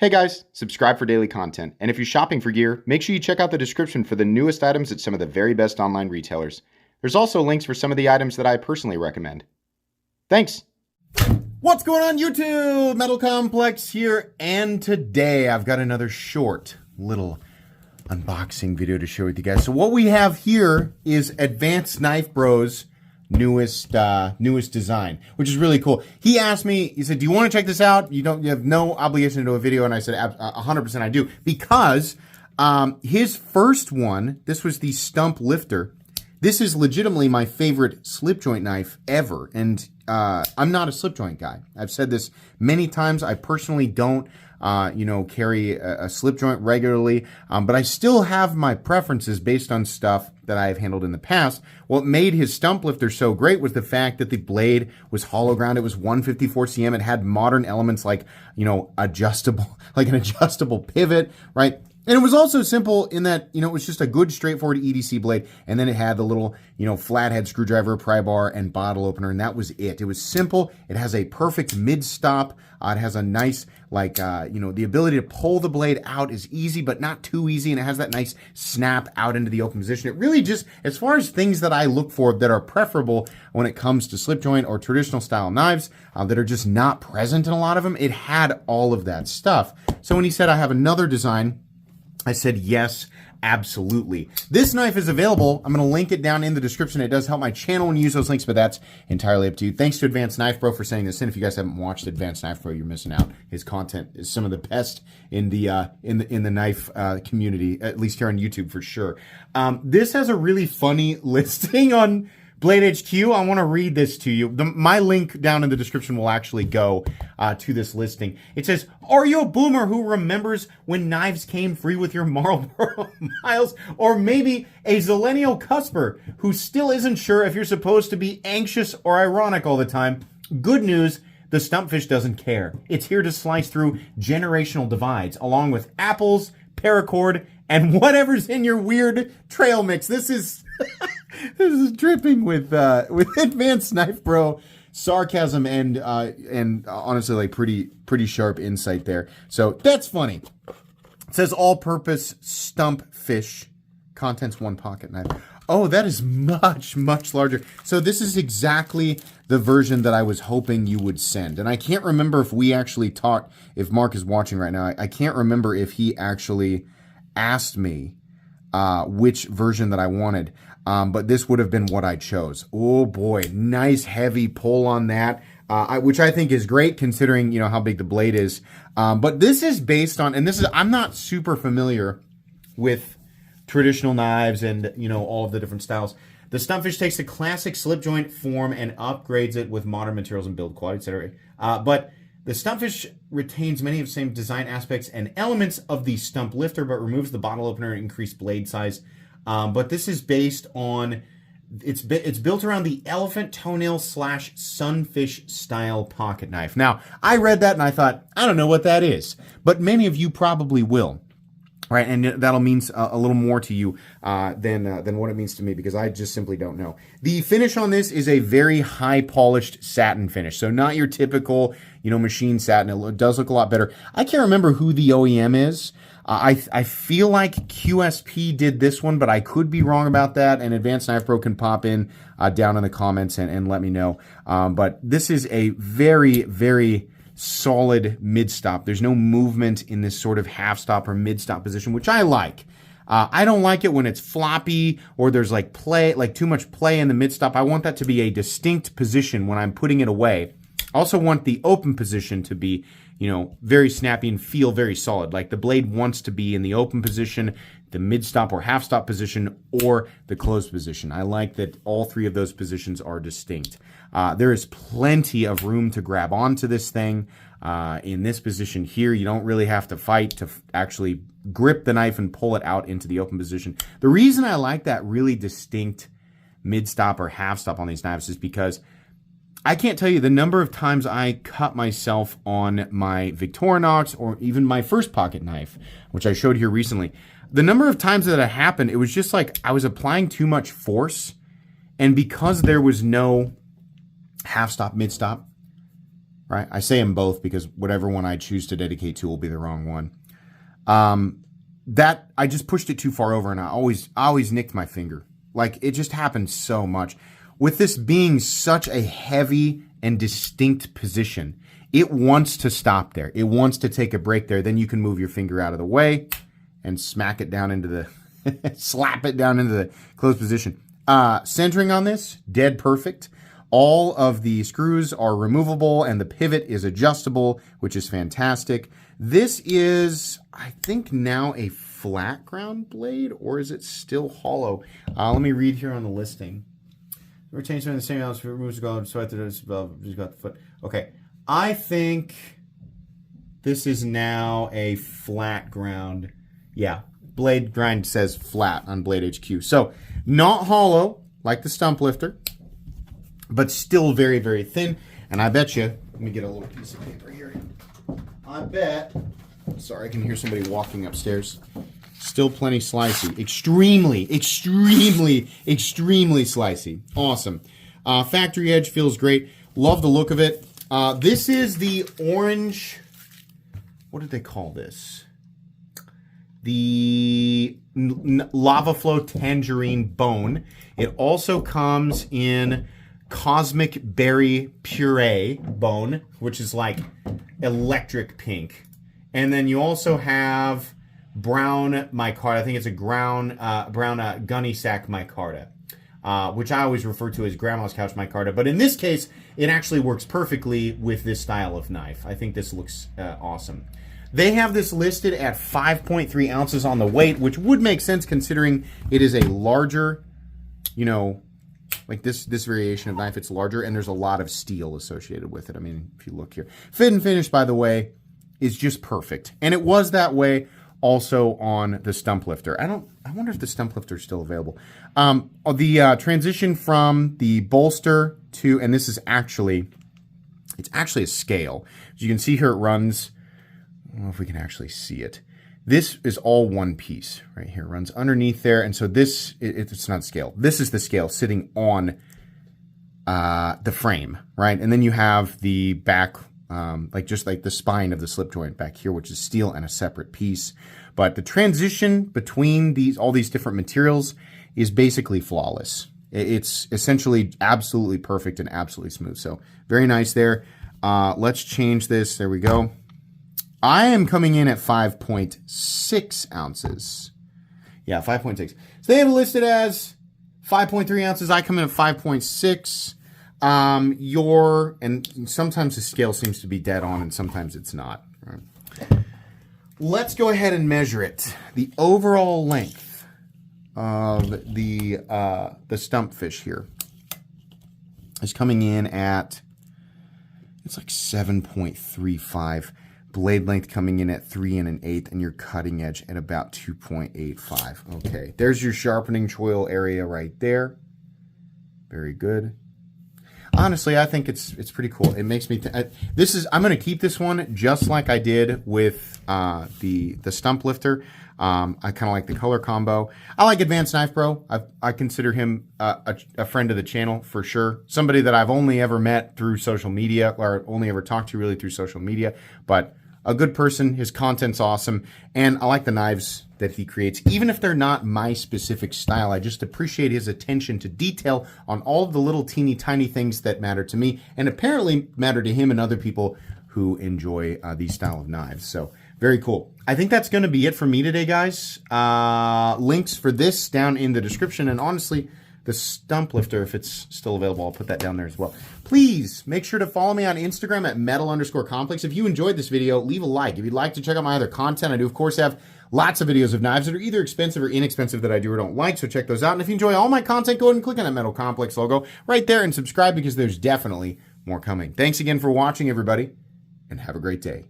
Hey guys, subscribe for daily content, and if you're shopping for gear, make sure you check out the description for the newest items at some of the very best online retailers. There's also links for some of the items that I personally recommend. Thanks! What's going on YouTube? Metal Complex here, and today I've got another short little unboxing video to share with you guys. So what we have here is Advanced Knife Bro's newest design, which is really cool. He asked me, he said, do you want to check this out? You have no obligation to do a video. And I said, 100% I do, because his first one, this was the Stump Lifter. This is legitimately my favorite slip joint knife ever. And I'm not a slip joint guy. I've said this many times. I personally don't carry a slip joint regularly, but I still have my preferences based on stuff that I have handled in the past. What made his Stump Lifter so great was the fact that the blade was hollow ground. It was 154 cm. It had modern elements like, adjustable, like an adjustable pivot, right? And it was also simple in that, it was just a good, straightforward EDC blade. And then it had the little, flathead screwdriver, pry bar, and bottle opener. And that was it. It was simple. It has a perfect mid-stop. It has a nice, the ability to pull the blade out is easy, but not too easy. And it has that nice snap out into the open position. It really just, as far as things that I look for that are preferable when it comes to slip joint or traditional style knives that are just not present in a lot of them, it had all of that stuff. So when he said, I have another design, I said, yes, absolutely. This knife is available. I'm going to link it down in the description. It does help my channel when you use those links, but that's entirely up to you. Thanks to Advanced Knife Bro for sending this in. If you guys haven't watched Advanced Knife Bro, you're missing out. His content is some of the best in the knife community, at least here on YouTube for sure. This has a really funny listing on Blade HQ. I want to read this to you. My link down in the description will actually go to this listing. It says, are you a boomer who remembers when knives came free with your Marlboro miles? Or maybe a Zillennial cusper who still isn't sure if you're supposed to be anxious or ironic all the time? Good news, the Stumpfish doesn't care. It's here to slice through generational divides, along with apples, paracord, and whatever's in your weird trail mix. This is... This is dripping with Advanced Knife Bro sarcasm and honestly, like pretty sharp insight there. So that's funny. It says all-purpose Stumpfish, contents 1 pocket knife. Oh, that is much larger. So this is exactly the version that I was hoping you would send. And I can't remember if we actually talked. If Mark is watching right now, I can't remember if he actually asked me which version that I wanted. But this would have been what I chose. Oh boy, nice heavy pull on that, which I think is great considering, how big the blade is. But this is based on, and I'm not super familiar with traditional knives and, all of the different styles. The Stumpfish takes the classic slip joint form and upgrades it with modern materials and build quality, etc. But the Stumpfish retains many of the same design aspects and elements of the Stump Lifter, but removes the bottle opener and increased blade size. But this is based on, it's built around the elephant toenail / sunfish style pocket knife. Now, I read that and I thought, I don't know what that is, but many of you probably will. Right, and that'll mean a little more to you than what it means to me, because I just simply don't know. The finish on this is a very high polished satin finish, so not your typical machine satin. It does look a lot better. I can't remember who the OEM is. I feel like QSP did this one, but I could be wrong about that. And Advanced Knife Bro can pop in down in the comments and let me know. But this is a very solid mid-stop. There's no movement in this sort of half-stop or mid-stop position, which I like. I don't like it when it's floppy or there's like too much play in the mid-stop. I want that to be a distinct position when I'm putting it away. I also want the open position to be, very snappy and feel very solid. Like the blade wants to be in the open position, the mid-stop or half-stop position, or the closed position. I like that all three of those positions are distinct. There is plenty of room to grab onto this thing. In this position here, you don't really have to fight to actually grip the knife and pull it out into the open position. The reason I like that really distinct mid-stop or half-stop on these knives is because I can't tell you the number of times I cut myself on my Victorinox or even my first pocket knife, which I showed here recently. The number of times that it happened, it was just like I was applying too much force, and because there was no half stop, mid stop, right? I say them both because whatever one I choose to dedicate to will be the wrong one. That I just pushed it too far over, and I always nicked my finger. Like, it just happens so much. With this being such a heavy and distinct position, it wants to stop there. It wants to take a break there. Then you can move your finger out of the way and smack it down into the, slap it down into the closed position. Centering on this, dead perfect. All of the screws are removable and the pivot is adjustable, which is fantastic. This is, I think, now a flat ground blade, or is it still hollow? Let me read here on the listing. Retains the same ounce, removes the gold, so just got the foot. Okay, I think this is now a flat ground. Yeah, blade grind says flat on Blade HQ. So not hollow like the Stump Lifter, but still very, very thin. And I bet you, let me get a little piece of paper here. I bet, sorry, I can hear somebody walking upstairs. Still plenty slicey. Extremely, extremely, extremely slicey. Awesome. Factory edge feels great. Love the look of it. This is the orange, what did they call this? The Lava Flow Tangerine Bone. It also comes in Cosmic Berry Puree Bone, which is like electric pink. And then you also have brown micarta. I think it's a brown gunny sack micarta, which I always refer to as grandma's couch micarta. But in this case, it actually works perfectly with this style of knife. I think this looks awesome. They have this listed at 5.3 ounces on the weight, which would make sense considering it is a larger, you know, like this variation of knife, it's larger, and there's a lot of steel associated with it. I mean, if you look here. Fit and finish, by the way, is just perfect. And it was that way also on the Stump Lifter. I wonder if the Stump Lifter is still available. The transition from the bolster to, and this is actually, it's actually a scale. As you can see here, it runs, I don't know if we can actually see it. This is all one piece right here. It runs underneath there. And so this, it's not scale. This is the scale sitting on the frame, right? And then you have the back, just like the spine of the slip joint back here, which is steel and a separate piece. But the transition between all these different materials is basically flawless. It's essentially absolutely perfect and absolutely smooth. So very nice there. Let's change this. There we go. I am coming in at 5.6 ounces. Yeah, 5.6. So they have it listed as 5.3 ounces. I come in at 5.6. And sometimes the scale seems to be dead on and sometimes it's not. Right. Let's go ahead and measure it. The overall length of the Stumpfish here is coming in at, it's like 7.35. Blade length coming in at 3 1/8, and your cutting edge at about 2.85. Okay, there's your sharpening choil area right there. Very good. Honestly, I think it's pretty cool. It makes me I'm going to keep this one just like I did with the Stump Lifter. I kind of like the color combo. I like Advanced Knife Bro. I consider him a friend of the channel for sure. Somebody that I've only ever met through social media, or only ever talked to really through social media, but a good person. His content's awesome, and I like the knives that he creates. Even if they're not my specific style, I just appreciate his attention to detail on all of the little teeny tiny things that matter to me, and apparently matter to him and other people who enjoy these style of knives. So very cool. I think that's going to be it for me today, guys. Links for this down in the description, and honestly, the Stump Lifter, if it's still available, I'll put that down there as well. Please make sure to follow me on Instagram at metal_complex. If you enjoyed this video, leave a like. If you'd like to check out my other content, I do, of course, have lots of videos of knives that are either expensive or inexpensive that I do or don't like, so check those out. And if you enjoy all my content, go ahead and click on that Metal Complex logo right there and subscribe, because there's definitely more coming. Thanks again for watching, everybody, and have a great day.